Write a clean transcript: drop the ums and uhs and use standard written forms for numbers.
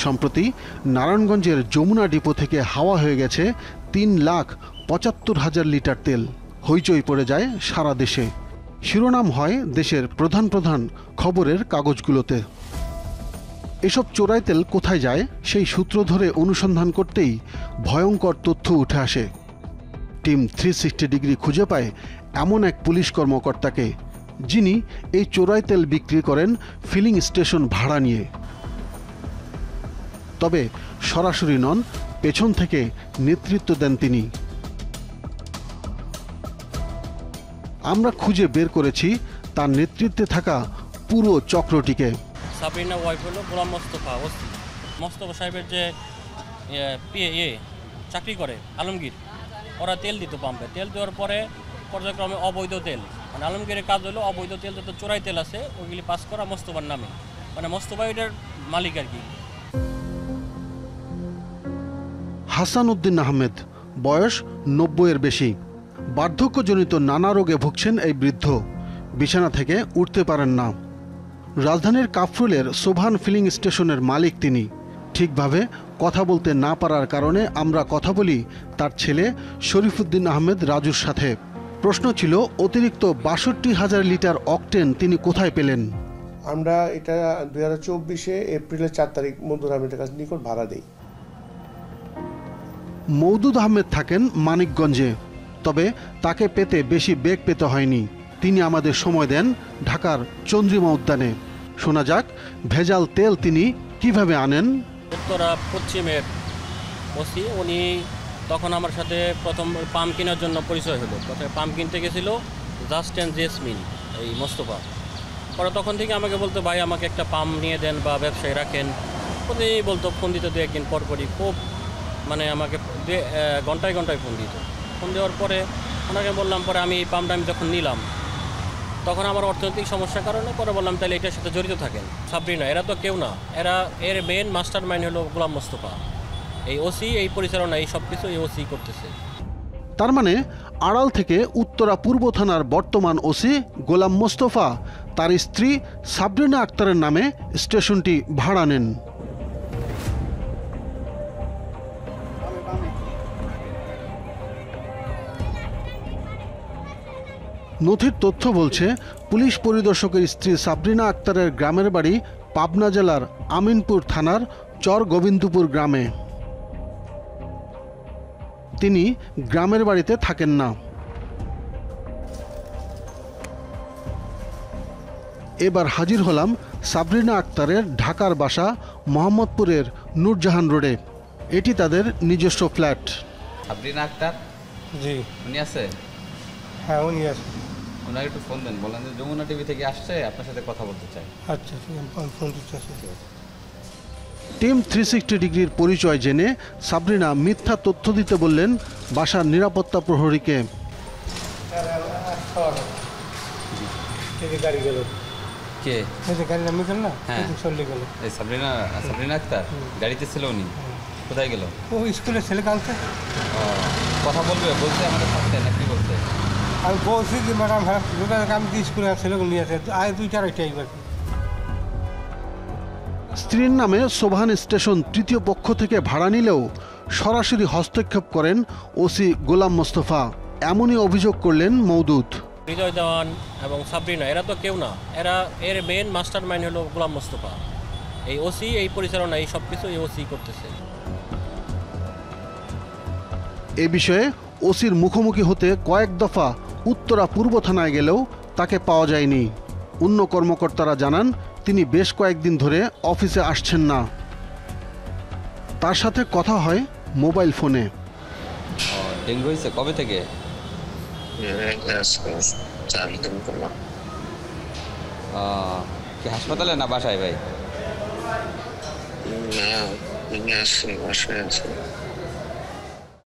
সম্প্রতি নারায়ণগঞ্জের যমুনা ডিপো থেকে হাওয়া হয়ে গেছে 3,75,000 লিটার তেল। হইচই পড়ে যায় সারা দেশে। শিরোনাম হয় দেশের প্রধান প্রধান খবরের কাগজগুলোতে। এসব চোরাই তেল কোথায় যায় সেই সূত্র ধরে অনুসন্ধান করতেই ভয়ঙ্কর তথ্য উঠে আসে। টিম 360 ডিগ্রি খুঁজে পায় এমন এক পুলিশ কর্মকর্তাকে, যিনি এই চোরাই তেল বিক্রি করেন ফিলিং স্টেশন ভাড়া নিয়ে। তবে সরাসরি নন, পেছন থেকে নেতৃত্ব দেন তিনি। আমরা খুঁজে বের করেছি তার নেতৃত্বে থাকা পুরো চক্রটিকে। সাবরিনা ওয়াইফ হলো গোলাম মোস্তফা ওসি। মোস্তফা সাহেবের যে চাকরি করে আলমগীর, ওরা তেল দিত পাম্পে। তেল দেওয়ার পরে পর্যায়ক্রমে অবৈধ তেল, মানে আলমগীরের কাজ হলো অবৈধ তেল যত চোরাই তেল আছে ওইগুলি পাস করা মোস্তফার নামে, মানে মোস্তফা এটার মালিক আর কি। হাসান উদ্দিন আহমেদ, বয়স 90-এর বেশি। বার্ধক্যজনিত নানা রোগে ভুগছেন এই বৃদ্ধ। বিছানা থেকে উঠতে পারেন না। রাজধানীর কাফরুলের সোভান ফিলিং স্টেশনের মালিক তিনি। ঠিকভাবে কথা বলতে না পারার কারণে আমরা কথা বলি তার ছেলে শরীফুদ্দিন আহমেদ রাজুর সাথে। প্রশ্ন ছিল, অতিরিক্ত 62,000 লিটার অকটেন তিনি কোথায় পেলেন? আমরা এটা 2024 এপ্রিলের 4 তারিখ মওদুদ আহমেদের কাছে নিকট ভাড়া দেই। মওদুদ আহমেদ থাকেন মানিকগঞ্জে, তবে তাকে পেতে বেশি বেগ পেতে হয়নি। তিনি আমাদের সময় দেন ঢাকার চন্দ্রিমা উদ্যানে। শোনা যাক ভেজাল তেল তিনি কিভাবে আনেন। উত্তরা পশ্চিমের ওসি, উনি তখন আমার সাথে প্রথম পাম্প কেনার জন্য পরিচয় হলো। প্রথমে পাম্প কিনতে গেছিল জাস্ট অ্যান্ড জেসমিন এই মোস্তফা। পরে তখন থেকে আমাকে বলতো, ভাই আমাকে একটা পাম্প নিয়ে দেন বা ব্যবসায়ী রাখেন। প্রতিদিনই বলতো, ফোন দিত 2 একদিন পরপরই, খুব মানে আমাকে ঘন্টায় ঘন্টায় ফোন দিত। ফোন দেওয়ার পরে ওনাকে বললাম, পরে আমি এই পাম্পটা যখন নিলাম তখন আমার অর্থনৈতিক সমস্যার কারণে পরে বললাম তাহলে এটার সাথে জড়িত থাকেন। সাবরিনা এরা তো কেউ না, এর মেন মাস্টার মাইন্ড হলো গোলাম মোস্তফা। এই ওসি, এই পরিচালনা, এই সব কিছু এই ওসি করতেছে। তার মানে আড়াল থেকে উত্তরা পূর্ব থানার বর্তমান ওসি গোলাম মোস্তফা তার স্ত্রী সাবরিনা আক্তারের নামে স্টেশনটি ভাড়া নেন। নথির তথ্য বলছে, পুলিশ পরিদর্শকের স্ত্রী সাবরিনা আক্তারের গ্রামের বাড়ি পাবনা জেলার আমিনপুর থানার চর গোবিন্দপুর গ্রামে। তিনি গ্রামের বাড়িতে থাকেন না। এবার হাজির হলাম সাবরিনা আক্তারের ঢাকার বাসা মোহাম্মদপুরের নূরজাহান রোডে। এটি তাদের নিজস্ব ফ্ল্যাট। সাবরিনা আক্তার জি, উনি আছে? হ্যাঁ উনি আছে। ওনাকে একটু ফোন দেন, বলেন যে যমুনা টিভি থেকে আসছে, আপনার সাথে কথা বলতে চাই। আচ্ছা ঠিক আছে, আমি ফোন দিচ্ছি। টিম 360 ডিগ্রির পরিচয় জেনে সাবরিনা মিথ্যা তথ্য দিতে বললেন বাসার নিরাপত্তা প্রহরীকে। গাড়ি গেল, কে গাড়ি নামিয়ে গেল না, হ্যাঁ চলে গেল। এই সাবরিনা আক্তার গাড়িতে ছিল উনি? কোথায় গেল? ও স্কুলের ছেলে কালকে কথা বলছে আমাদের সাথে নাকি বলছে? আমি বলছি যে ম্যাডাম হ্যাঁ আমি কি স্কুলে ছেলেগুলো নিয়ে আসে আয় 2-4টা এইবার। স্ত্রীর নামে সোভান স্টেশন তৃতীয় পক্ষ থেকে ভাড়া নিলেও সরাসরি হস্তক্ষেপ করেন ওসি গোলাম মোস্তফা। এমনই অভিযোগ করলেন মওদুদ। হৃদয় দেওয়ান এবং সাবরিনা এরা তো কেউ না, এর মেন মাস্টার মাইন্ড হলো গোলাম মোস্তফা। এই ওসি, এই পরিচালনা, এই সব কিছু এই ওসি করতেছে। এ বিষয়ে ওসির মুখোমুখি হতে কয়েক দফা উত্তরা পূর্ব থানায় গেলেও তাকে পাওয়া যায়নি। অন্য কর্মকর্তারা জানান তিনি বেশ কয়েকদিন ধরে অফিসে আসছেন না। তার সাথে কথা হয় মোবাইল ফোনে। ডেঙ্গু হয়েছে কবে থেকে? কি হাসপাতালে না বাসায় ভাই? না, বাসায় আছে।